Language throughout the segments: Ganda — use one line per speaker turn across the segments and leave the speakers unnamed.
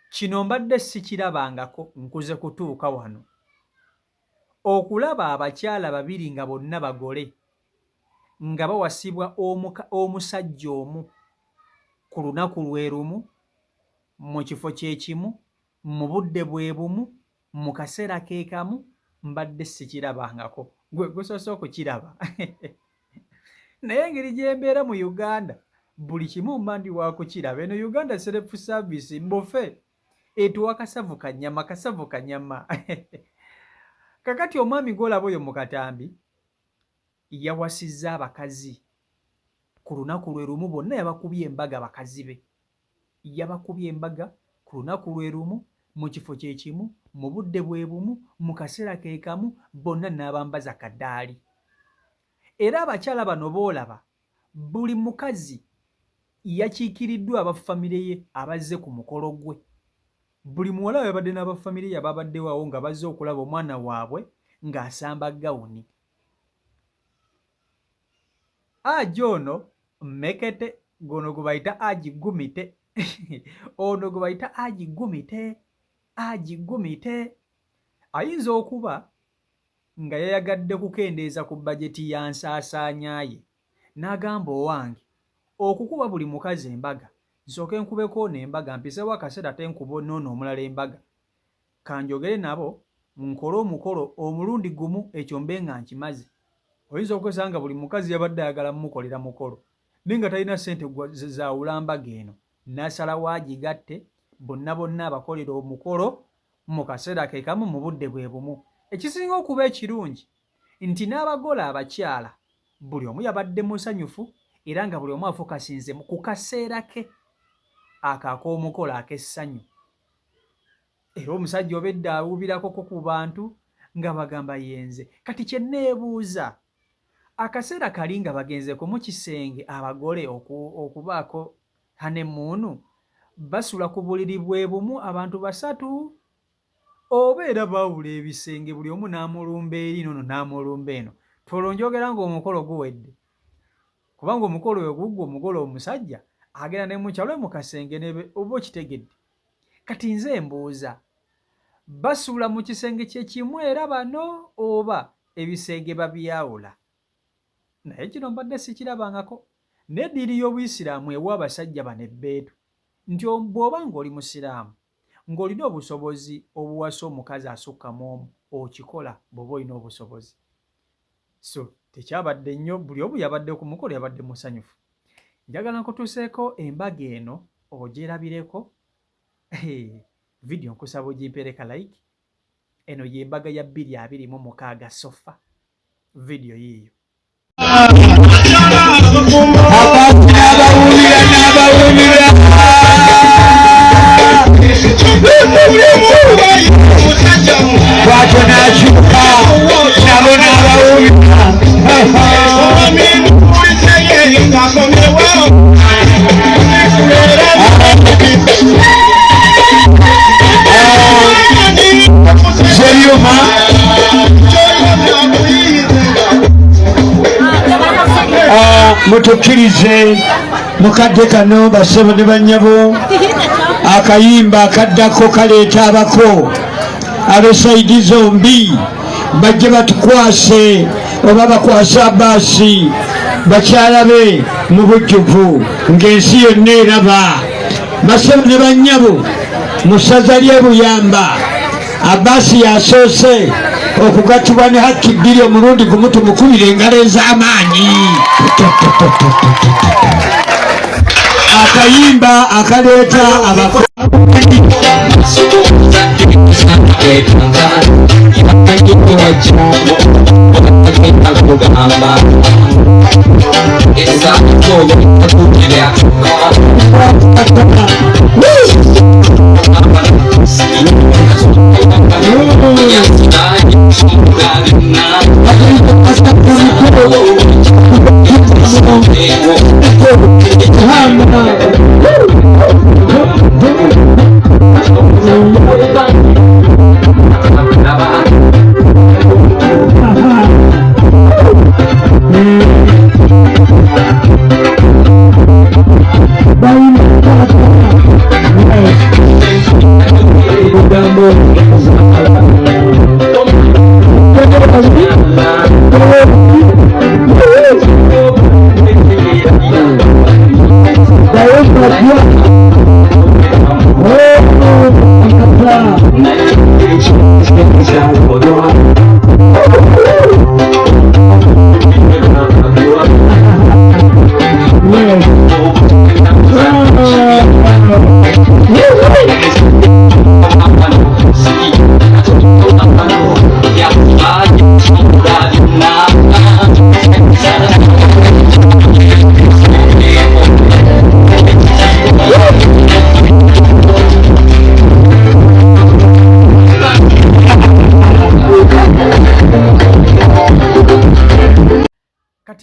Kino mbadde sikirabangako nkuze kutuuka wano. Okulaba abakyala babiri nga bonna bagole nga bawasibwa omusajja omu ku lunaku lwe lumu mu kifo kye kimu mu budde bwe bumu mu kaseera ke kamu mbadde sikirabangako. Gwe gusoose okukiraba naye engeri gye mbeera mu Uganda buli kimu mba ndi wa kukiraba. Eno Uganda Self Service mbufe etuwa kasavu kanyama kakati omwami gw'olaba oyo mu katambi yawasizza abakazi ku lunaku lwe lumu bonna yabakubye embaga bakazi be. Yabakubye embaga ku lunaku lwe lumu mu kifo kye kimu mu budde bwe bumu mu kaseera ke kamu bonna n'abambaza kaddaali. Era abakyala bano boolaba buli mukazi yakiikiriddwa abafamire ye abazze ku mukolo gwe. Buli muwala yabadde n'abafamire ye ababaddewo awo nga bazze okulaba omwana waabwe ng'asamba gawuni. Aji ono mmekete, gono gwe bayita Aji Gumite ono gwe bayita Aji Gumite ayinza okuba nga yayagadde kukendeeza ku bajeti ya nsaasaanya ye n'agamba owange okukuba buli mukazi embaga nsooke nkubeko n'embaga mpisewo akaseera ate nkuba noono omulala embaga kanjogere nabo nkole omukolo omulundi gumu ekyo mbe nga nkimaze. Oyinza okwesanga buli mukazi yabadde ayagala mmukolera mukolo naye nga talina ssente zaawulambaga eno n'asalawo agigatte bonna abakolera omukolo mu kaseera ke kamu mu budde bwe bumu. Ekisinga okuba ekirungi nti n'abagole abakyala buli omu yabadde musanyufu era nga buli omu afokasinze ku kaseera ke ak'omukolo ak'essanyu. Era omusajja obedda awubirakoko ku bantu nga bagamba yenze. Kati kye neebuuza akaseera kali nga bagenze ku mu kisenge abagole okubaako hanemuunu basula ku buliri bwe bumu abantu basatu oba era baawula ebisenge buli omu n'amulumba eri nono n'amulumba eno. Olwo njogera ng'omukolo guwedde kubanga omukolo oyo guggwa omugole omusajja agenda ne mukyalo mu kasenge oba okitegedde. Kati nze mbuuza basula mu kisenge kye kimu era bano oba ebisenge babyawula? Naye kino mbadde sikirabangako. N'eddiiri y'Obuyisiraamu ewa abasajja bano ebbeetu nti bw'oba ng'oli musiraamu ng'olina obusobozi obuwasa omukazi asukka mu omu okikola bw'oba olina obusobozi. So tekyabadde nnyo, buli omu yabadde ku mukolo yabadde musanyufu. Njagala nkutuuseeko embaga eno ogyerabireko. Vidiyo nkusaba ogimpereka like. Eno y'embaga ya 2026 Sofa. Vidiyo yiiyo.
Mutukkirize mukadde kano basebo ne bannyabo akayimba akaddako kaleeta abako ab'esayidi zombi bajje batukwase oba bakwase Abbasi bakyala be mu bujjuvu ng'ensi yonna eraba. Basebo ne bannyabo mu ssaza ly'e Buyamba Abbasi yasoose okugattibwa ne Haki 2 omulundi gumu tumukubire engalo ez'amaanyi. Akayimba akaleeta abako Bye.
Kati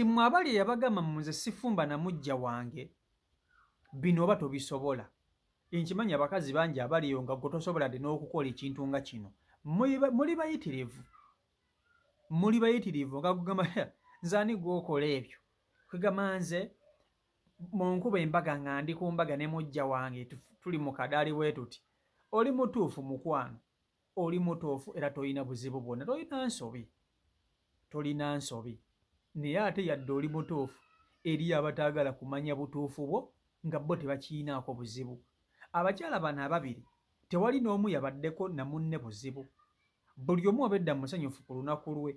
mmwe abali eyabagamba nze sifumba na mujja wange bino oba tobisobola. Nkimanyi abakazi bangi abaliyo nga gwe tosobola dde n'okukola ekintu nga kino. Muli bayitirivu. Muli bayitirivu nga kugamba nze ani gw'okola ebyo. Kugamba nze mu nkuba embaga nga ndi ku mbaga ne mujja wange tuli mu kadaali bwe tuti. Oli mutuufu mukwano. Oli mutuufu era tolina buzibu bwonna. Tolina nsobi. Tolina nsobi. Naye ate yadde oli mutuufu eriyo abataagala kumanya butuufu bwo nga bo tebakiinaako buzibu. Abakyala bano ababiri tewali n'omu yabaddeko na munne buzibu. Buli omu obedda musanyufu ku lunaku lwe.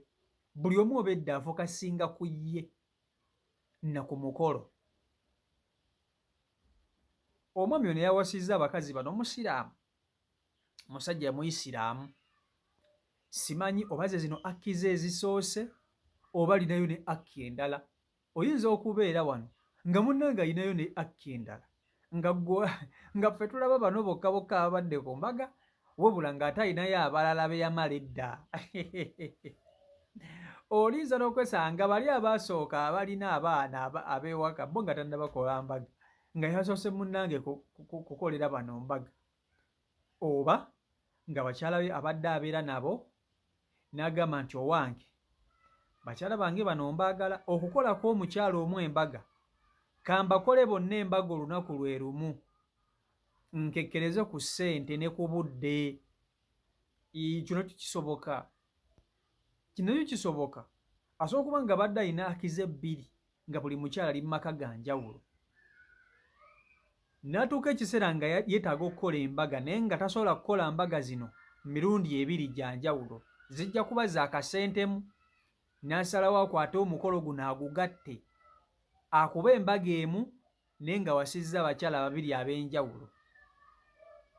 Buli omu obedda afokasinga ku ye na ku mukolo. Omwami ono yawasizza abakazi bano Musiraamu, musajja Muisiraamu. Simanyi oba ze zino akki ze ezisoose oba alinayo ne akki endala. Oyinza okubeera wano nga munnange alinayo ne akki endala nga ffe tulaba bano bokka bokka ababadde ku mbaga wabula ng'ate alinayo abalala be yamala edda. Olinza n'okwesanga bali abaasooka abalina abaana ab'ewaka bo nga tannabakola mbaga nga yasoose munnange kukolera bano mbaga, oba nga bakyala be abadde abeera nabo n'agamba nti owange bakyala bange bano mbaagala okukolako omukyala omu embaga kambakole bonna embaga olunaku lwe lumu nkekkereze ku ssente ne ku budde. Kino kisoboka. Kino kisoboka. Asobola okuba nga badde alina akize ebbiri nga buli mukyala ali mu maka ga njawulo. N'atuuka ekiseera nga yeetaaga okukola embaga naye nga tasobola kukola mbaga zino mirundi ebiri gya njawulo. Zijja kuba za kasentemu. N'asalawo akwate omukolo guno agugatte akuba embaga emu naye nga wasizza abakyala babiri ab'enjawulo.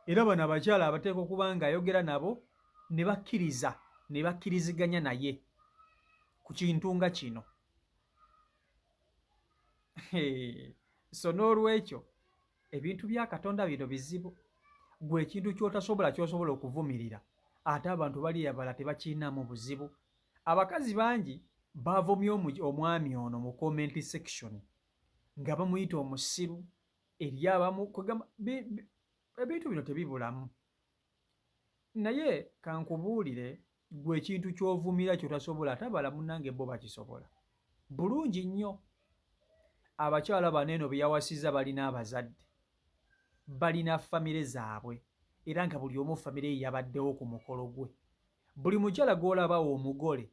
Era bano abakyala abateeka okuba nga ayogera nabo ne bakkiriziganya naye ku kintu nga kino. So n'olwekyo ebintu bya Katonda bino bizibu. Gwe ekintu ky'osobola okuvumirira ate abantu bali abala tebakiinaamu buzibu. Abakazi bangi bavumye omwami ono mu comment section nga bamuyita omusiru eri abamu kugamba ebintu bino tebibulamu. Naye kankubuulire gwe ekintu ky'ovumira ky'otasobola ate abala munnange bo bakisobola. Bulungi nnyo. Abakyala bano eno be yawasizza balina abazadde, balina famire zaabwe era nga buli omu famire ye yabaddewo ku mukolo gwe. Buli mukyala gw'olabawo omugole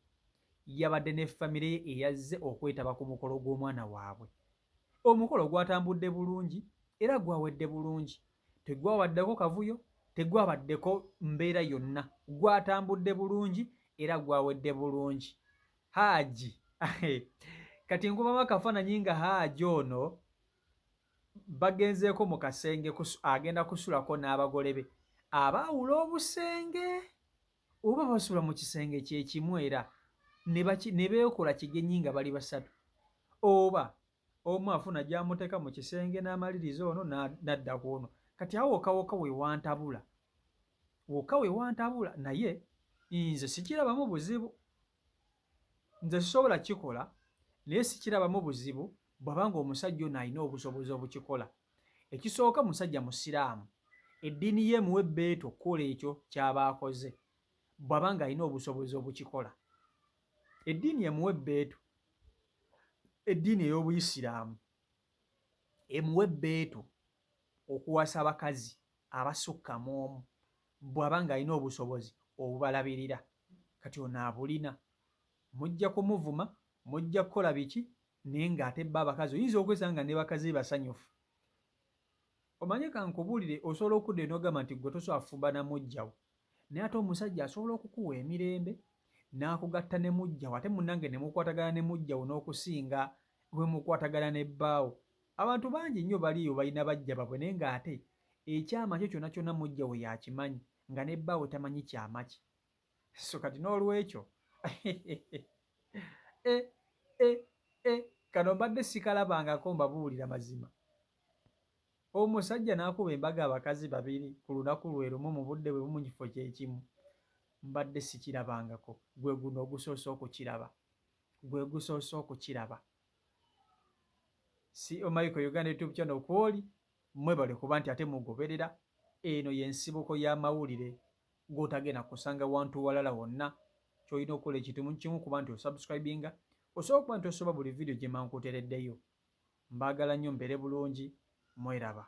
yabadde ne famire ye eyazze okwetaba ku mukolo gw'omwana waabwe. Omukolo gwatambudde bulungi era gwawedde bulungi. Tegwawaddeko kavuyo, tegwabaddeko mbeera yonna. Gwatambudde bulungi era gwawedde bulungi. Haaji kati nkubamu akafaananyi nga Haaji ono bagenzeeko mu kasenge agenda kusulako n'abagole be abaawula obusenge oba basula mu kisenge kye kimu era ne beekola kigenyi nga bali basatu, oba omu afuna gy'amuteeka mu kisenge n'amaliriza ono n'adda ku ono. Kati awo wokka we wantabula naye nze sikirabamu buzibu. Nze sisobola kikola naye sikirabamu buzibu bw'abanga omusajja ono alina obusobozi obukikola. Ekisooka musajja Musiraamu, eddiini ye emuwa ebbeetu okukola ekyo ky'aba akoze bw'abanga alina obusobozi obukikola. Eddiini emuwa ebbeetu, eddiini ey'Obuyisiraamu emuwa ebbeetu okuwasa abakazi abasukka mu omu bw'aba ng'alina obusobozi obubalabirira kati ono abulina mujja kumuvuma mujja kukola biki naye ng'ate bba abakazi oyinza okwesanga ne bakazi basanyufu omanye kankubuulire osobola okudda enogamba nti gwe tosobola kufumba na mujjawo naye ate omusajja asobola okukuwa emirembe n'akugatta ne mujjawo ate munnange ne mukwatagana ne mujjawo n'okusinga bwe mukwatagana ne bbaawo abantu bangi nnyo baliyo balina bajja babwe naye ng'ate ekyama kyo kyonna kyonna mujjawo yakimanyi nga ne bbaawo tamanyi kyama ki so kati n'olwekyo kano mbadde sikalabangako mbabuulira mazima omusajja n'akuba embaga abakazi babiri ku lunaku lwe lumu mu budde bwe bumu kifo kye kimu mbadde sikirabangako gwe guno ogusoose okukiraba si Michael Uganda YouTube channel kwoli mwebale kuba nti ate mugoberera eno y'ensibuko y'amawulire g'otagenda kusanga wantu walala wonna ky'olina okukola ekitumu kimu kuba nti osubscribinga osobola okuba nti osoba buli vidiyo gye mba nkuteereddeyo mbaagala nnyo mbeere bulungi mweraba